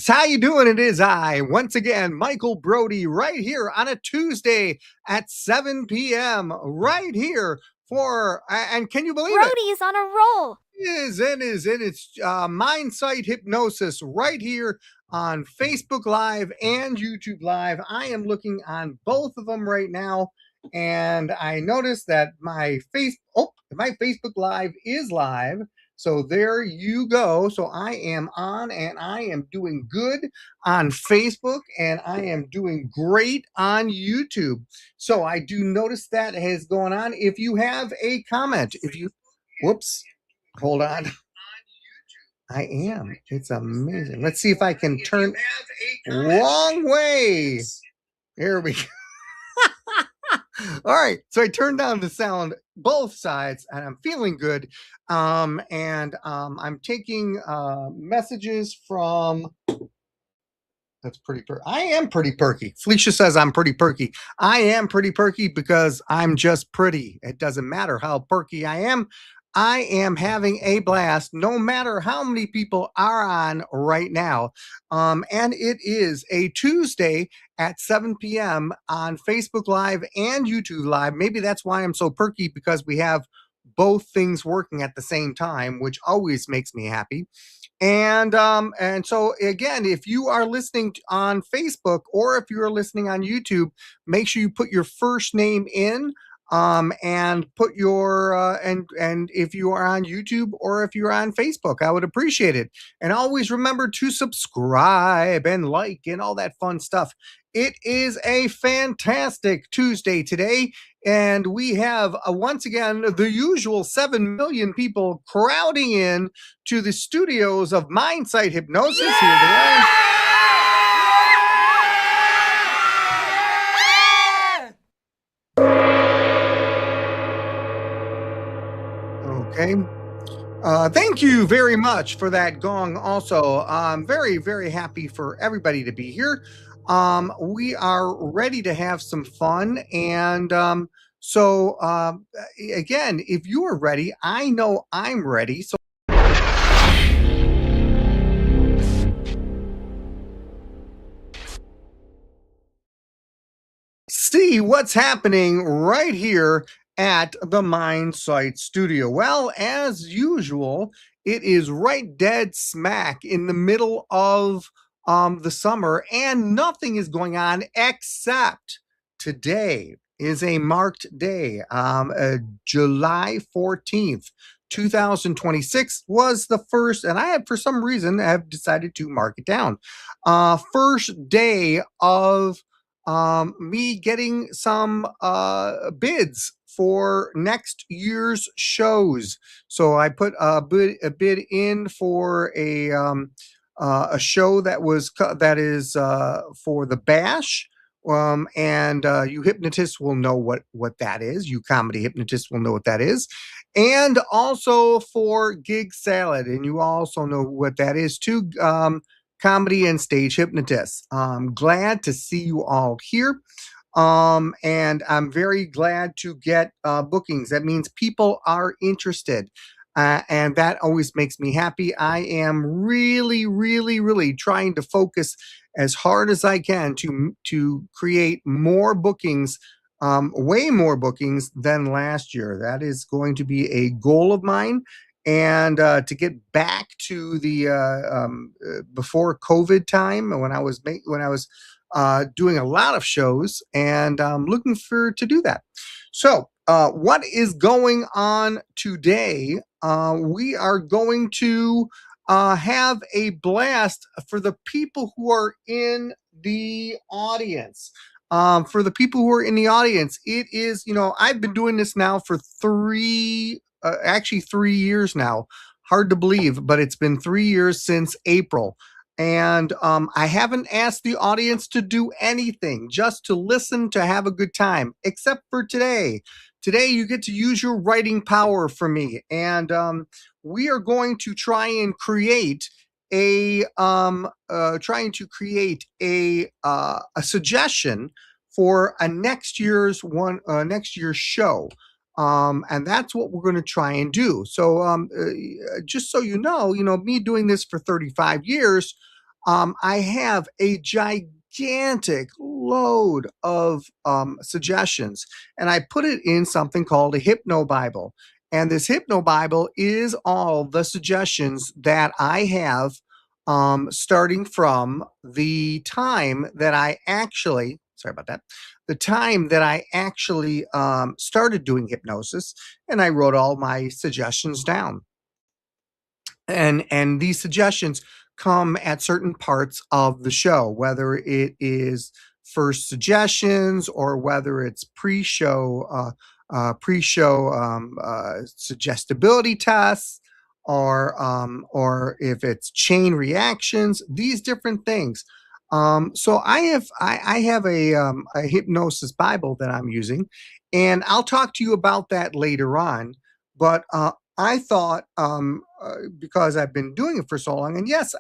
peeps, how you doing? It is I, once again, Michael Brody, right here on a Tuesday at 7 p.m. right here and can you believe it? Brody is on a roll. It's Mindsight Hypnosis right here on Facebook Live and YouTube Live. I am looking on both of them right now, and I noticed that my Facebook Live is live. So there you go. So I am on, and I am doing good on Facebook, and I am doing great on YouTube. So I do notice that has going on. If you have a comment, whoops. Hold on. I am. It's amazing. Let's see if I can turn wrong way. There we go. All right. So I turned down the sound both sides and I'm feeling good. I'm taking messages from that's I am pretty perky. Felicia says I'm pretty perky. I am pretty perky because I'm just pretty. It doesn't matter how perky I am. I am having a blast no matter how many people are on right now. And it is a Tuesday at 7 p.m. on Facebook Live and YouTube Live. Maybe that's why I'm so perky, because we have both things working at the same time, which always makes me happy. And so again, if you are listening on Facebook or if you are listening on YouTube, make sure you put your first name in, and put your and if you are on YouTube or if you're on Facebook, I would appreciate it. And always remember to subscribe and like and all that fun stuff. It is a fantastic Tuesday today, and we have once again the usual 7 million people crowding in to the studios of Mindsight Hypnosis here today. Okay. Thank you very much for that gong. Also, I'm very, very happy for everybody to be here. We are ready to have some fun. Again, if you are ready, I know I'm ready. So see what's happening right here at the Mindsight Studio. Well, as usual, it is right dead smack in the middle of the summer, and nothing is going on except today is a marked day. July 14th. 2026 was the first, and I have, for some reason, have decided to mark it down. First day of me getting some bids for next year's shows. So I put a bid in for a show that is for the Bash. You hypnotists will know what that is. You comedy hypnotists will know what that is. And also for Gig Salad, and you also know what that is too. Comedy and stage hypnotists. Glad to see you all here. And I'm very glad to get bookings. That means people are interested. And that always makes me happy. I am really, really, really trying to focus as hard as I can to create more bookings, way more bookings than last year. That is going to be a goal of mine. And to get back to the before COVID time, when I was doing a lot of shows, and I'm looking to do that. So, what is going on today? We are going to have a blast for the people who are in the audience. For the people who are in the audience, it is, I've been doing this now for 3 years now. Hard to believe, but it's been 3 years since April. And I haven't asked the audience to do anything, just to listen, to have a good time, except for today. Today, you get to use your writing power for me. And we are going to try and create a suggestion for a next year's show. And that's what we're going to try and do. So just so you know, me doing this for 35 years, I have a gigantic load of suggestions, and I put it in something called a Hypno Bible. And this Hypno Bible is all the suggestions that I have, starting from the time that I actually, sorry about that, the time that I actually started doing hypnosis, and I wrote all my suggestions down. And these suggestions come at certain parts of the show, whether it is first suggestions or whether it's pre-show suggestibility tests, or if it's chain reactions, these different things. So I have a hypnosis Bible that I'm using, and I'll talk to you about that later on. But I thought, because I've been doing it for so long, and yes,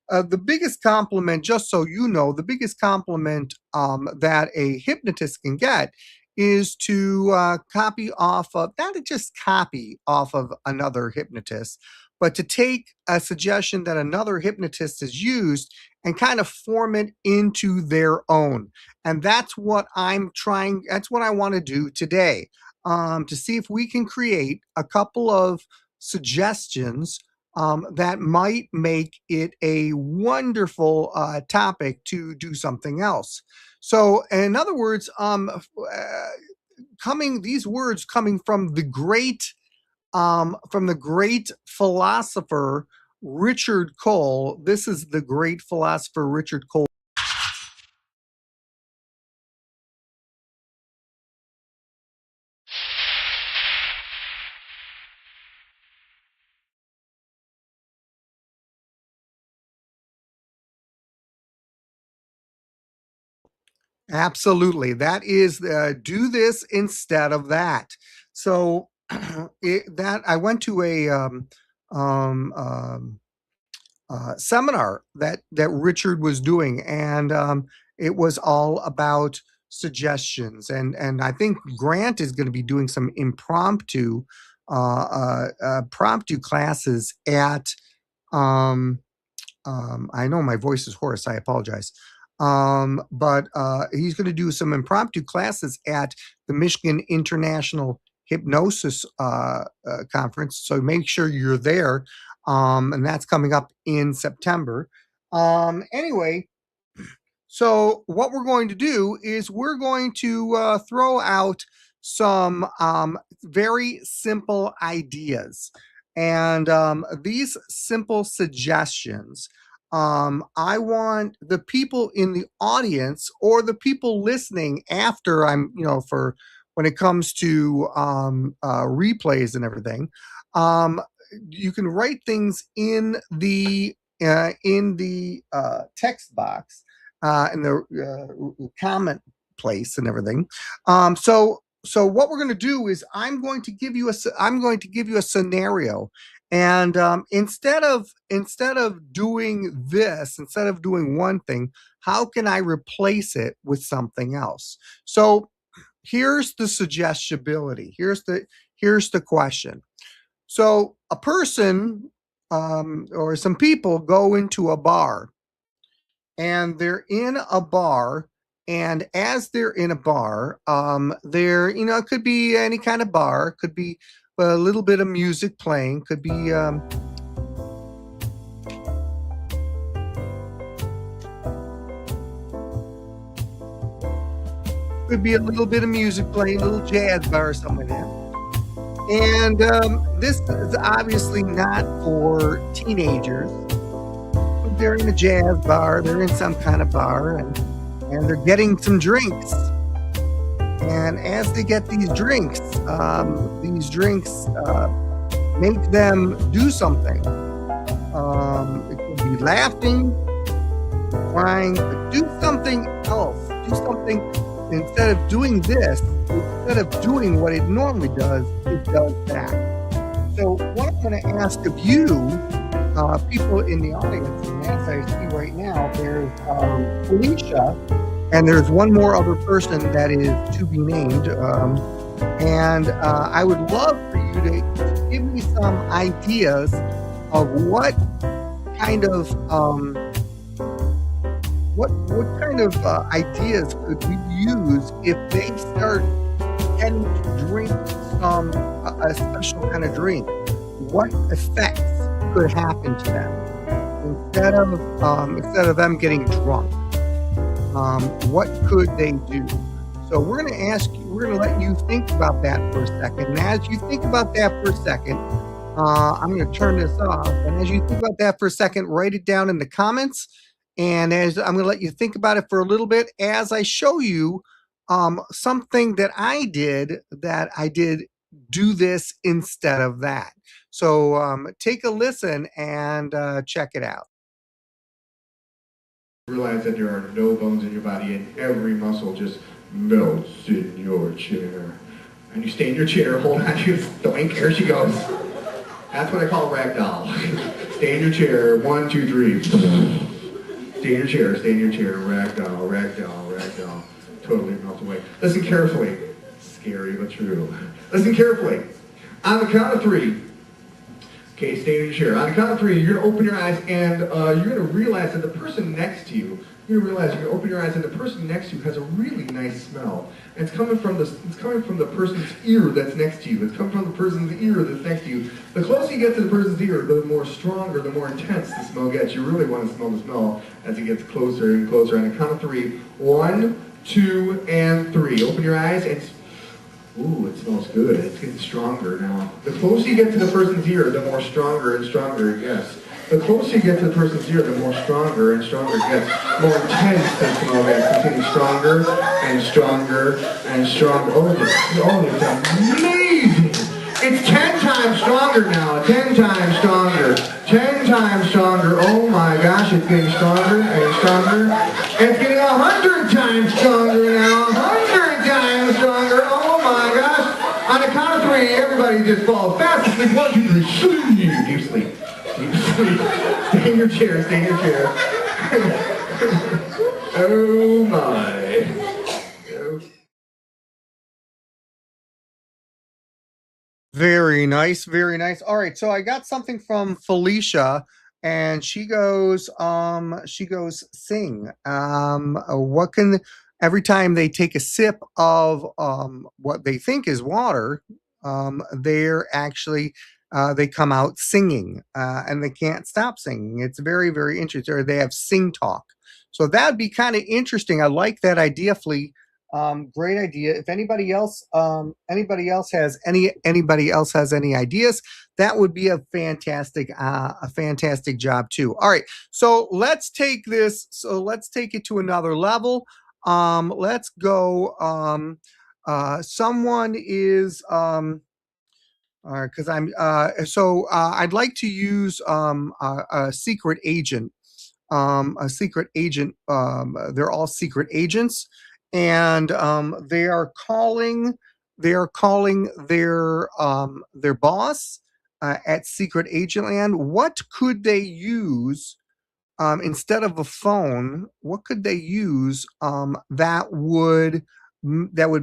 the biggest compliment, just so you know, the biggest compliment that a hypnotist can get is to copy off of, not to just copy off of another hypnotist, but to take a suggestion that another hypnotist has used and kind of form it into their own. And that's what I'm trying, that's what I want to do today, to see if we can create a couple of suggestions that might make it a wonderful topic to do something else. So, in other words, coming these words coming from the great philosopher Richard Cole. This is the great philosopher Richard Cole. Absolutely. That is, do this instead of that. So that I went to a um, um, seminar that Richard was doing, and it was all about suggestions. And I think Grant is going to be doing some impromptu classes at um, I know my voice is hoarse. I apologize. But he's going to do some impromptu classes at the Michigan International Hypnosis Conference. So make sure you're there. And that's coming up in September. Anyway, so what we're going to do is we're going to throw out some very simple ideas. And these simple suggestions, I want the people in the audience or the people listening after I'm, for when it comes to replays and everything, um, you can write things in the text box, in the comment place and everything. So what we're going to do is I'm going to give you a scenario, and instead of doing one thing, how can I replace it with something else? So here's the suggestibility. Here's the question. So a person, or some people go into a bar, and they're in a bar, and as they're in a bar, they're, it could be any kind of bar, could be a little bit of music playing, could be a little bit of music playing, a little jazz bar or something like that. And this is obviously not for teenagers. They're in a jazz bar, they're in some kind of bar, and they're getting some drinks. And as they get these drinks make them do something. It could be laughing, crying, but do something else. Do something instead of doing this, instead of doing what it normally does, it does that. So what I'm going to ask of you, people in the audience, and as I see right now, there's Felicia, and there's one more other person that is to be named. And I would love for you to give me some ideas of what kind of what kind of ideas could we use if they start getting to drink a special kind of drink? What effects could happen to them instead of them getting drunk? What could they do? So we're going to ask you, we're going to let you think about that for a second. And as you think about that for a second, I'm going to turn this off. And as you think about that for a second, write it down in the comments. And as I'm going to let you think about it for a little bit as I show you something that I did do this instead of that. So take a listen and check it out. Realize that there are no bones in your body and every muscle just melts in your chair. And you stay in your chair, hold on to your doink, there she goes. That's what I call a ragdoll. Stay in your chair, 1, 2, 3. Stay in your chair, ragdoll, ragdoll, ragdoll. Totally melt away. Listen carefully. Scary but true. Listen carefully. On the count of 3. Okay, stay in your chair. On the count of 3, you're going to open your eyes and you're going to realize that the person next to you, you're going to open your eyes and the person next to you has a really nice smell. And it's coming from the person's ear that's next to you. It's coming from the person's ear that's next to you. The closer you get to the person's ear, the more stronger, the more intense the smell gets. You really want to smell the smell as it gets closer and closer. On the count of 3, 1, 2, and 3. Open your eyes and ooh, it smells good. It's getting stronger now. The closer you get to the person's ear, the more stronger and stronger it gets. The closer you get to the person's ear, the more stronger and stronger it gets. More intense the smell gets. It's getting stronger and stronger and stronger. Oh, it's amazing! It's 10 times stronger now. 10 times stronger. 10 times stronger. Oh my gosh, it's getting stronger and stronger. It's getting 100 times stronger now. 100 times stronger. Oh my gosh. On the count of 3, everybody just falls fast asleep. 1, 2, 3, sleep. Deep sleep. Deep sleep. Stay in your chair. Stay in your chair. Oh my. Very nice, very nice. All right, so I got something from Felicia, and she goes, sing. What can every time they take a sip of what they think is water, they're actually they come out singing, and they can't stop singing. It's very, very interesting. Or they have sing talk. So that'd be kind of interesting. I like that idea, Flea. Great idea. If anybody else has any ideas, that would be a fantastic job too. All right, so let's take this. So let's take it to another level. Let's go. Someone is because I'm I'd like to use a secret agent. They're all secret agents, and they are calling their boss at Secret Agent Land. What could they use instead of a phone? What could they use that would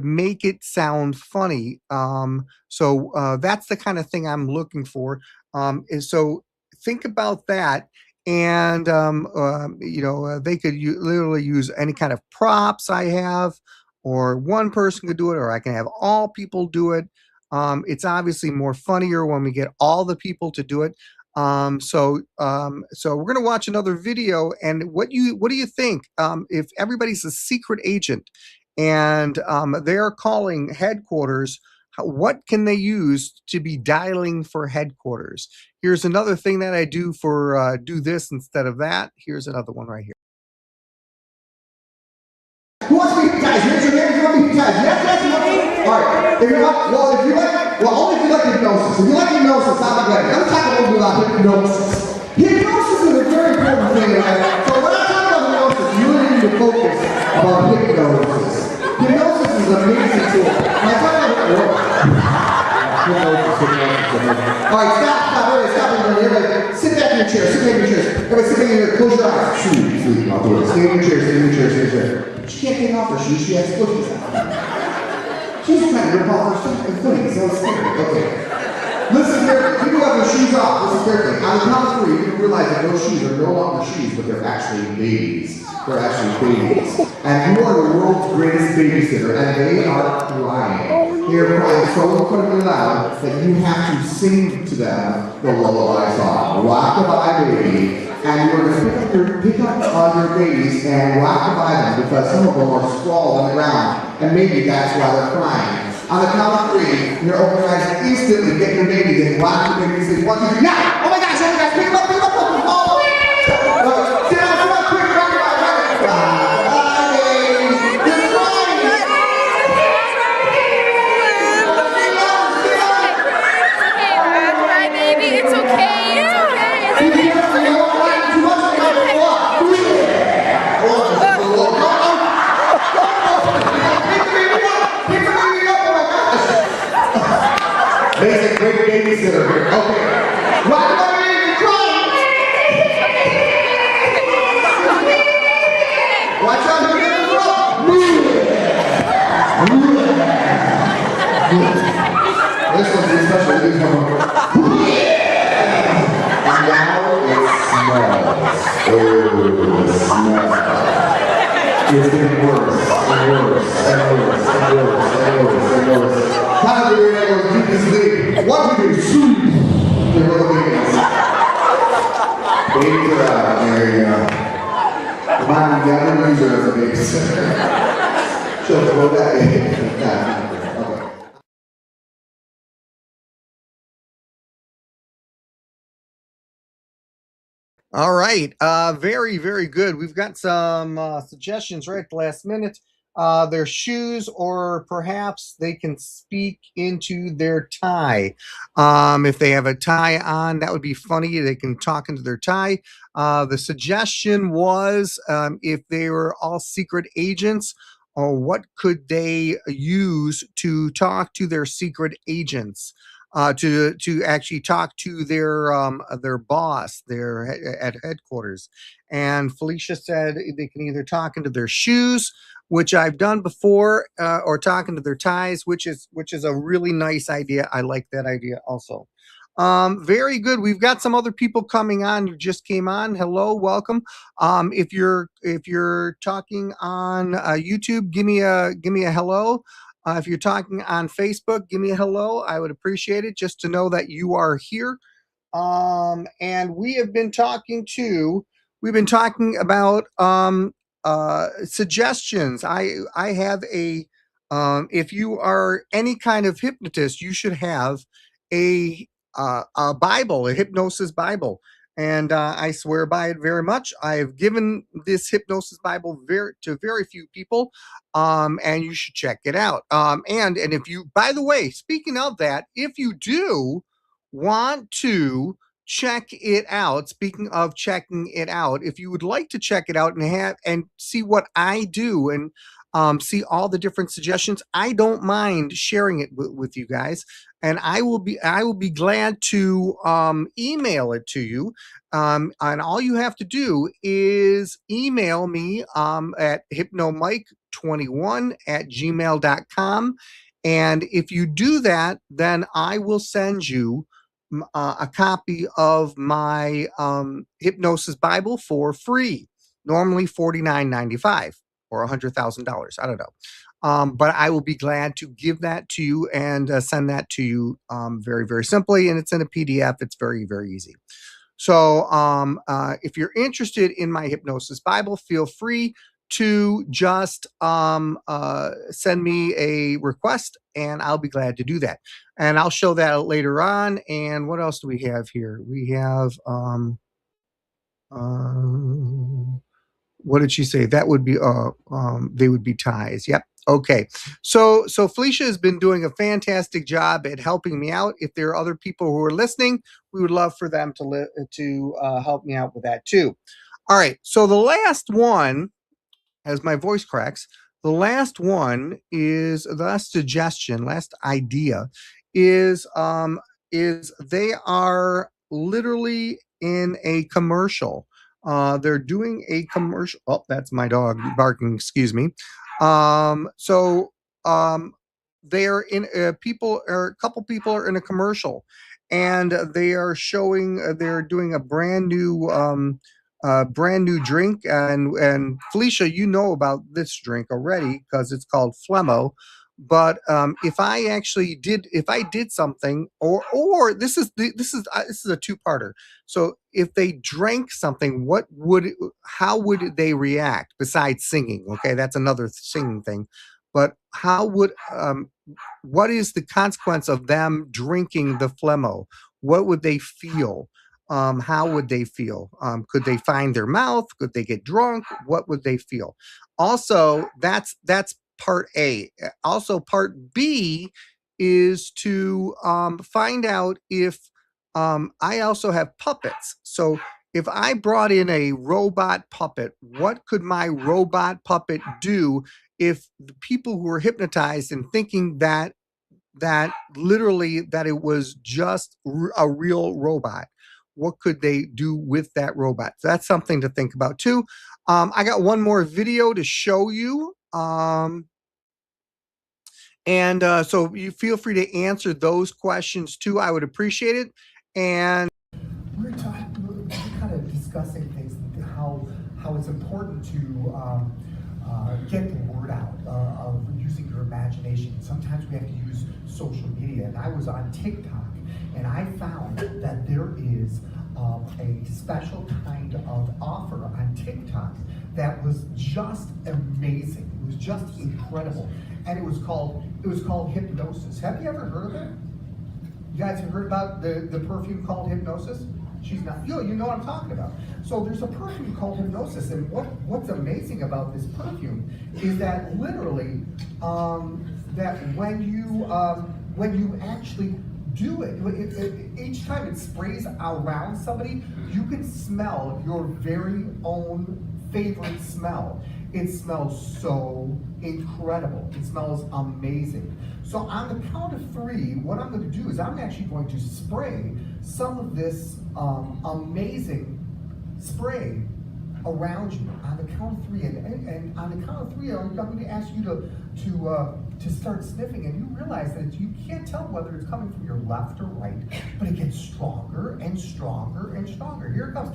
make it sound funny? So that's the kind of thing I'm looking for. And so think about that. And they could literally use any kind of props I have, or one person could do it, or I can have all people do it. It's obviously more funnier when we get all the people to do it. So we're gonna watch another video, and what do you think if everybody's a secret agent and they're calling headquarters? What can they use to be dialing for headquarters? Here's another thing that I do for do this instead of that. Here's another one right here. Who wants to be hypnotized? Raise your hand if you want to be hypnotized. Yes. All right. If you want, only if you like hypnosis. If you like hypnosis, I'm not going to talk a little bit about hypnosis. Hypnosis is a very important thing in life. So when I talk about hypnosis, you really need to focus about hypnosis. Hypnosis is an amazing tool. When I talk about all right, stop. Everybody, sit back in your chair. Everybody, sit back in your chair. Close your eyes. Sleep. I'll do it. Stay in your chair. She can't take off her shoes. She has footies on. She's trying to rip off her footies. So scary. Okay. Listen carefully. You have your shoes off. Listen carefully. On the count of 3, you can realize that those shoes are no longer shoes, but they're actually babies. They're actually babies. And you are the world's greatest babysitter, and they are crying. They are crying so incredibly loud that you have to sing to them the lullaby song, Rock-a-bye Baby. And you're going to pick up your babies and rock-a-bye them because some of them are sprawled on the ground, and maybe that's why they're crying. On the count of 3, you're open your eyes instantly, get your babies and rock your babies in 1, 2, 3, now! Oh my gosh, pick them up, pick them up, pick them up! Oh! Sit down, quick, rock-a-bye, rock-a-bye, baby! You're crying! Rock-a-bye, baby, it's okay, it's okay, it's okay. You won't cry too much, There's a great babysitter here. Okay. Rock my baby, crying. Watch out, you're gonna drop. This one's a special. This one. And now it smells. Oh, the smell. It's getting worse and worse and worse and worse and worse and worse. Time to be able to keep this sleep. What do you sleep? They're little babies. Babies are out. There you go. Come on, you gotta use her as a babysitter. She'll throw that in. Okay. All right. Very, very good. We've got some suggestions right at the last minute. Their shoes, or perhaps they can speak into their tie. If they have a tie on, that would be funny. They can talk into their tie. The suggestion was if they were all secret agents, or what could they use to talk to their secret agents? To actually talk to their boss, at headquarters. And Felicia said they can either talk into their shoes, which I've done before, or talk into their ties, which is a really nice idea. I like that idea also. Very good. We've got some other people coming on who just came on. Hello, welcome. If you're talking on YouTube, give me a hello. If you're talking on Facebook, give me a hello. I would appreciate it just to know that you are here. And we've been talking about suggestions. I have if you are any kind of hypnotist, you should have a Bible, a hypnosis Bible. And I swear by it very much. I've given this hypnosis Bible to very few people, and you should check it out. And if you, by the way, speaking of that, if you do want to check it out, speaking of checking it out, if you would like to check it out and see what I do and see all the different suggestions, I don't mind sharing it with you guys, and I will be glad to email it to you. And all you have to do is email me at hypnomike21@gmail.com. And if you do that, then I will send you a copy of my hypnosis Bible for free, normally $49.95 or $100,000. I don't know. But I will be glad to give that to you and send that to you very, very simply. And it's in a PDF. It's very, very easy. So if you're interested in my hypnosis Bible, feel free to just send me a request, and I'll be glad to do that. And I'll show that later on. And what else do we have here? We have what did she say? That would be they would be ties. Yep. Okay. So Felicia has been doing a fantastic job at helping me out. If there are other people who are listening, we would love for them to help me out with that too. All right. So the last one, as my voice cracks, the last one is the last suggestion, last idea is they are literally in a commercial. They're doing a commercial. Oh, that's my dog barking. Excuse me. So they are in a couple people are in a commercial, and they are showing they're doing a brand new brand new drink, and Felicia, you know about this drink already because it's called Flemmo. But if I did something, or this is a two-parter. So if they drank something, how would they react besides singing? Okay, that's another singing thing. But what is the consequence of them drinking the Flemmo? What would they feel? How would they feel? Could they find their mouth? Could they get drunk? What would they feel? Also, that's part A. Also, part B is to find out if I also have puppets. So if I brought in a robot puppet, what could my robot puppet do if the people who were hypnotized and thinking that literally that it was just a real robot, what could they do with that robot? So that's something to think about too. I got one more video to show you. So you feel free to answer those questions too. I would appreciate it. And we're kind of discussing things, how it's important to get the word out of using your imagination. Sometimes we have to use social media. And I was on TikTok, and I found that there is a special kind of offer on TikTok that was just amazing. It was just incredible, and it was called Hypnosis. Have you ever heard of it? You guys have heard about the perfume called Hypnosis? She's not. You know what I'm talking about. So there's a perfume called Hypnosis, and what's amazing about this perfume is that literally that when you actually do it, each time it sprays around somebody, you can smell your very own favorite smell. It smells so incredible. It smells amazing. So on the count of 3, what I'm going to do is I'm actually going to spray some of this amazing spray around you on the count of 3. And on the count of 3, I'm going to ask you to start sniffing, and you realize that you can't tell whether it's coming from your left or right, but it gets stronger and stronger and stronger. Here it comes.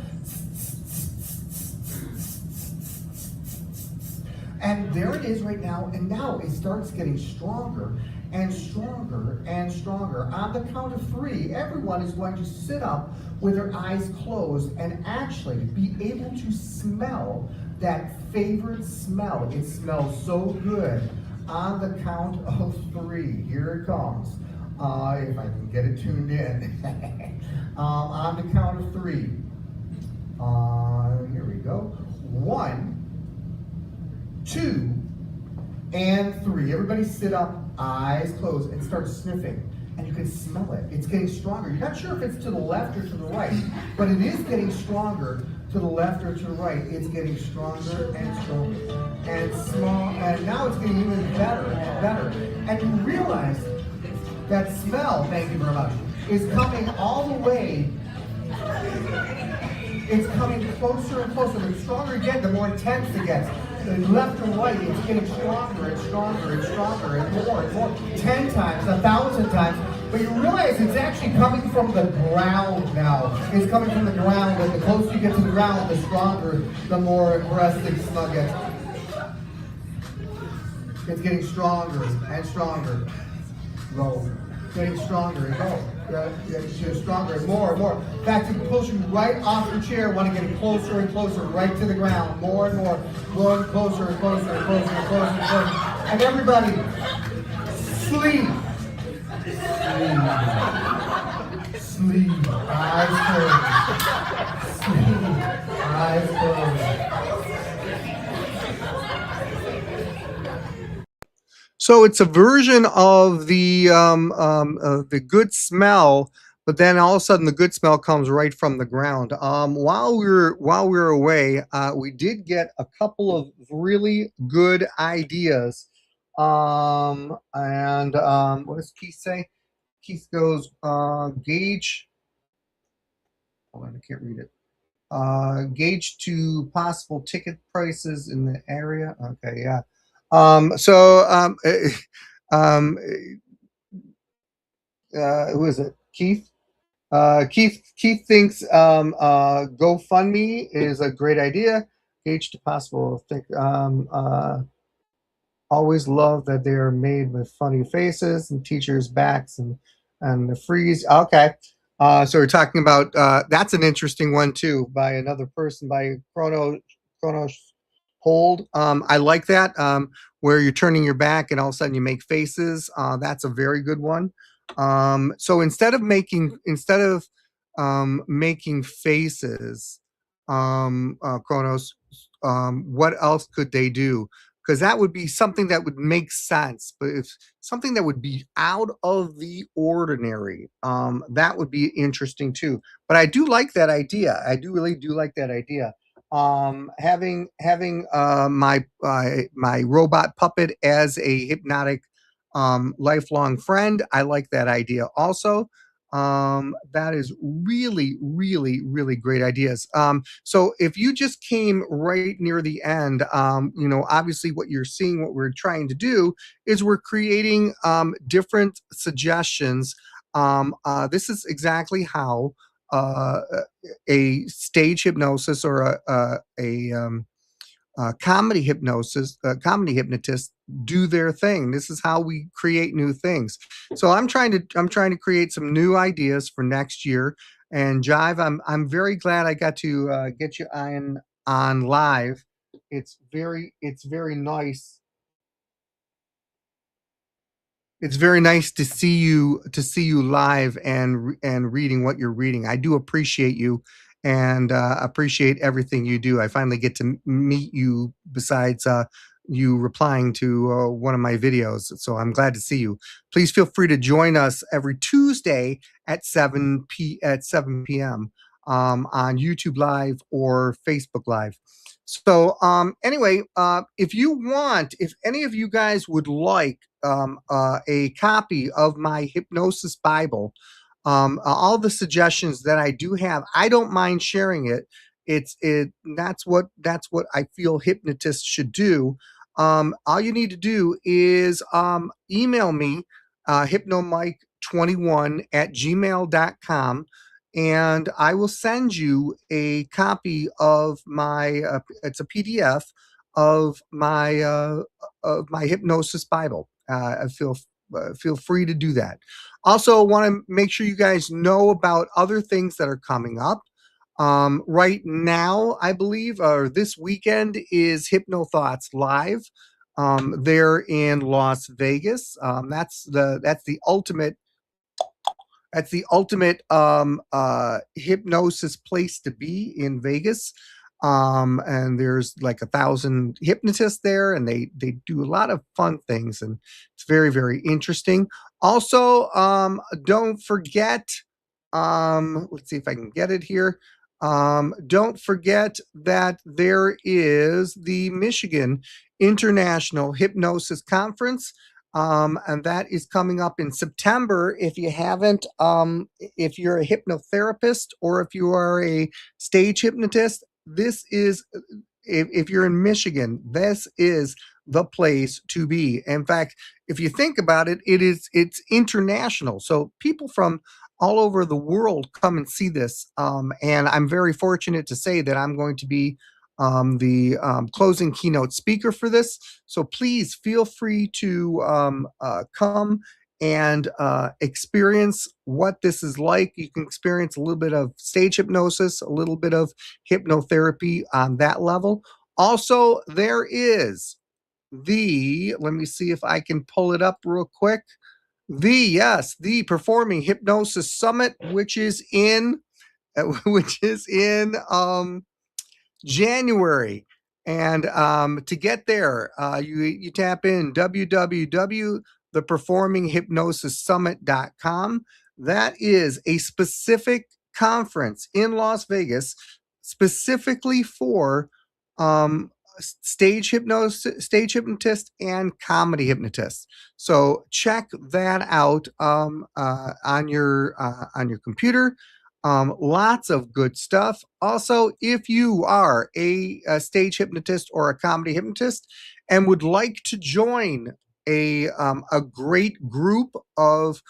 And there it is right now, and now it starts getting stronger and stronger and stronger. On the count of 3, everyone is going to sit up with their eyes closed and actually be able to smell that favorite smell. It smells so good. On the count of 3, here it comes. If I can get it tuned in. On the count of 3. Here we go. 1, 2, and 3. Everybody sit up, eyes closed, and start sniffing. And you can smell it. It's getting stronger. You're not sure if it's to the left or to the right, but it is getting stronger to the left or to the right. It's getting stronger and stronger. And small, and now it's getting even better and better. And you realize that smell, thank you very much, is coming all the way. It's coming closer and closer. The stronger you get, the more intense it gets. Left and right, it's getting stronger and stronger and stronger and more, 10 times, 1,000 times. But you realize it's actually coming from the ground now. It's coming from the ground, and the closer you get to the ground, the stronger, the more aggressive the smell gets. It's getting stronger and stronger. Roll. Getting stronger and go. Getting stronger and more and more. In fact, you can push you right off your chair. Want to get closer and closer, right to the ground. More and more. Going closer and closer and closer and closer and closer. And everybody, sleep. Sleep. Sleep. Eyes closed. Sleep. Eyes closed. So it's a version of the good smell, but then all of a sudden the good smell comes right from the ground. While we were away, we did get a couple of really good ideas. What does Keith say? Keith goes, gauge. Hold on, I can't read it. Gauge to possible ticket prices in the area. Okay, yeah. Who is it? Keith? Keith thinks GoFundMe is a great idea. Gauge to possible. Think always love that they are made with funny faces and teachers' backs and the freeze. Okay, so we're talking about that's an interesting one too by another person by Chrono Hold. I like that where you're turning your back and all of a sudden you make faces. That's a very good one. So instead of making faces, Chronos, what else could they do? Because that would be something that would make sense. But if something that would be out of the ordinary, that would be interesting too. But I do like that idea. I do really do like that idea. Having my robot puppet as a hypnotic lifelong friend, I like that idea also. That is really, really, really great ideas. So if you just came right near the end, obviously what you're seeing, what we're trying to do is we're creating different suggestions. This is exactly how a stage hypnosis or a comedy hypnotist do their thing. This is how we create new things. So I'm trying to create some new ideas for next year. And Jive, I'm very glad I got to get you on live. It's very nice. It's very nice to see you live and reading what you're reading. I do appreciate you and appreciate everything you do. I finally get to meet you besides you replying to one of my videos. So I'm glad to see you. Please feel free to join us every Tuesday at 7 p.m. On YouTube Live or Facebook Live. So anyway, if any of you guys would like a copy of my hypnosis Bible, all the suggestions that I do have, I don't mind sharing it. That's what I feel hypnotists should do. All you need to do is email me hypnomike21 at gmail.com, and I will send you a copy of my it's a PDF of my hypnosis Bible. I feel free to do that. Also, want to make sure you guys know about other things that are coming up. Right now, I believe, or this weekend is Hypno Thoughts Live. They're in Las Vegas. That's the ultimate hypnosis place to be in Vegas. And there's like 1,000 hypnotists there, and they do a lot of fun things, and it's very, very interesting. Also, don't forget, let's see if I can get it here. Don't forget that there is the Michigan International Hypnosis Conference, and that is coming up in September. If you're a hypnotherapist or if you are a stage hypnotist, if you're in Michigan, this is the place to be. In fact, if you think about it, it's international. So people from all over the world come and see this. And I'm very fortunate to say that I'm going to be the closing keynote speaker for this. So please feel free to come and experience what this is like. You can experience a little bit of stage hypnosis, a little bit of hypnotherapy on that level. Also, there is let me see if I can pull it up real quick. The Performing Hypnosis Summit, which is in which is in January. And to get there, you tap in www.theperforminghypnosissummit.com. That is a specific conference in Las Vegas specifically for stage hypnotist and comedy hypnotist. So check that out on your computer. Lots of good stuff. Also, if you are a stage hypnotist or a comedy hypnotist and would like to join a great group of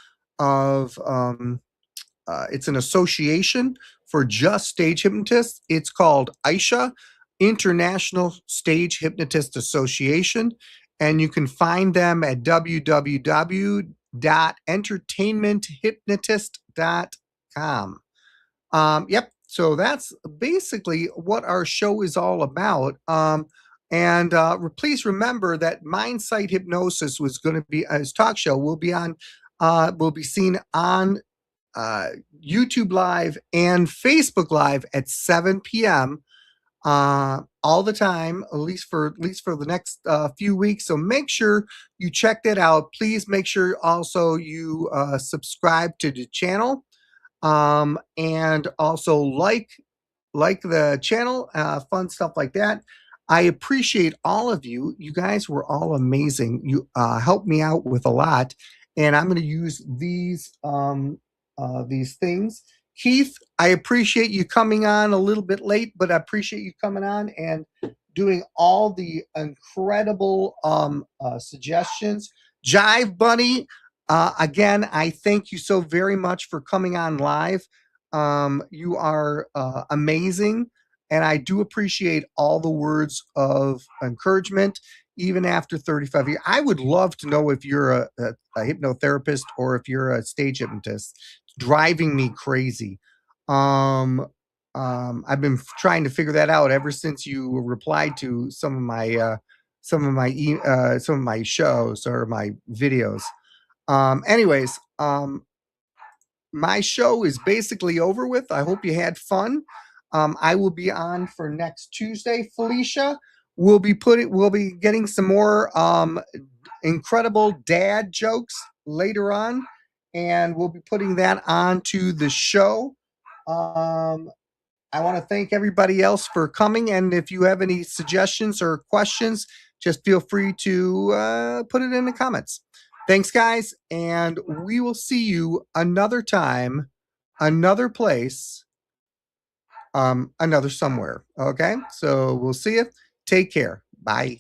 it's an association for just stage hypnotists. It's called ISHA, International Stage Hypnotist Association, and you can find them at www.entertainmenthypnotist.com. Yep. So that's basically what our show is all about. And please remember that Mindsight Hypnosis was going to be his talk show. Will be on, will be seen on YouTube Live and Facebook Live at 7 p.m. All the time, at least for the next few weeks. So make sure you check that out. Please make sure also you subscribe to the channel, and also like the channel, fun stuff like that. I appreciate all of you. You guys were all amazing. You helped me out with a lot, and I'm going to use these things. Keith, I appreciate you coming on a little bit late, but I appreciate you coming on and doing all the incredible suggestions. Jive Bunny, again, I thank you so very much for coming on live. You are amazing, and I do appreciate all the words of encouragement, even after 35 years. I would love to know if you're a hypnotherapist or if you're a stage hypnotist. It's driving me crazy. I've been trying to figure that out ever since you replied to some of my shows or my videos. Anyways, my show is basically over with. I hope you had fun. I will be on for next Tuesday. Felicia, we'll be getting some more incredible dad jokes later on, and we'll be putting that onto the show. I want to thank everybody else for coming, and if you have any suggestions or questions, just feel free to put it in the comments. Thanks, guys, and we will see you another time, another place, another somewhere. Okay? So we'll see you. Take care. Bye.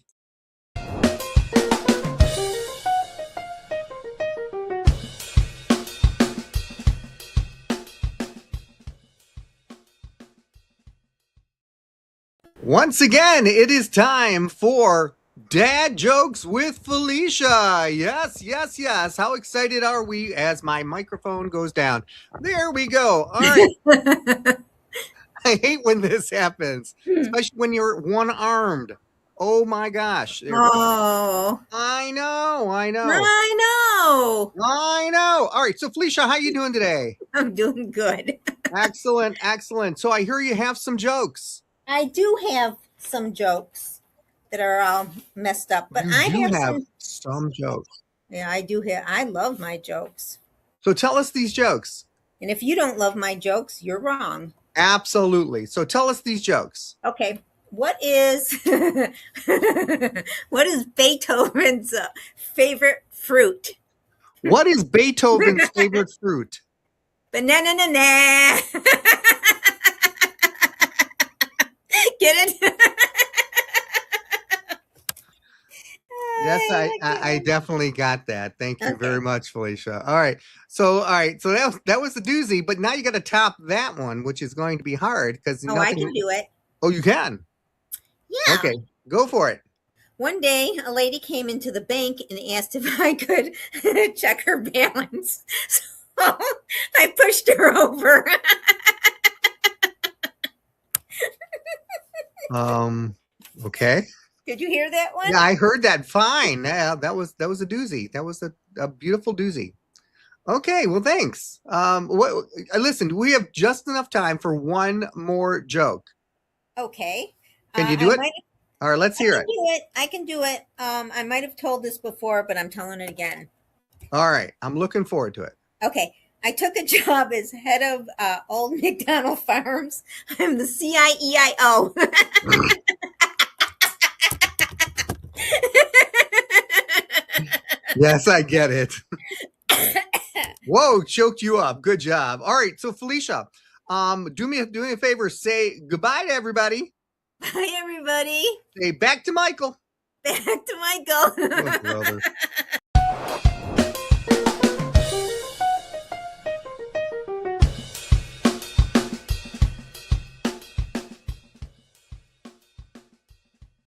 Once again, it is time for Dad Jokes with Felicia. Yes, yes, yes. How excited are we as my microphone goes down? There we go. All right. I hate when this happens, especially when you're one-armed. Oh my gosh. Oh. I know. I know. All right. So Felicia, how you doing today? I'm doing good. Excellent, excellent. So I hear you have some jokes. I do have some jokes that are all messed up, but I have some jokes. Yeah, I do have. I love my jokes. So tell us these jokes. And if you don't love my jokes, you're wrong. Absolutely. So tell us these jokes. Okay. What is Beethoven's favorite fruit? What is Beethoven's favorite fruit? Banana. Get it? Yes, I definitely got that. Thank you very much, Felicia. All right. So that was the doozy, but now you got to top that one, which is going to be hard because I can do it. Oh, you can? Yeah. Okay, go for it. One day, a lady came into the bank and asked if I could check her balance. So I pushed her over. Okay. Did you hear that one? Yeah, I heard that. Fine. Yeah, that was a doozy. That was a beautiful doozy. Okay, well, thanks. Listen, we have just enough time for one more joke. Okay. Can you do it? All right, let's hear it. I can do it. I might have told this before, but I'm telling it again. All right, I'm looking forward to it. Okay. I took a job as head of Old McDonald Farms. I'm the CIEIO. Yes, I get it. Whoa, choked you up. Good job. All right, so Felicia, do me a favor. Say goodbye to everybody. Bye, everybody. Say back to Michael. Back to Michael. Oh, brother.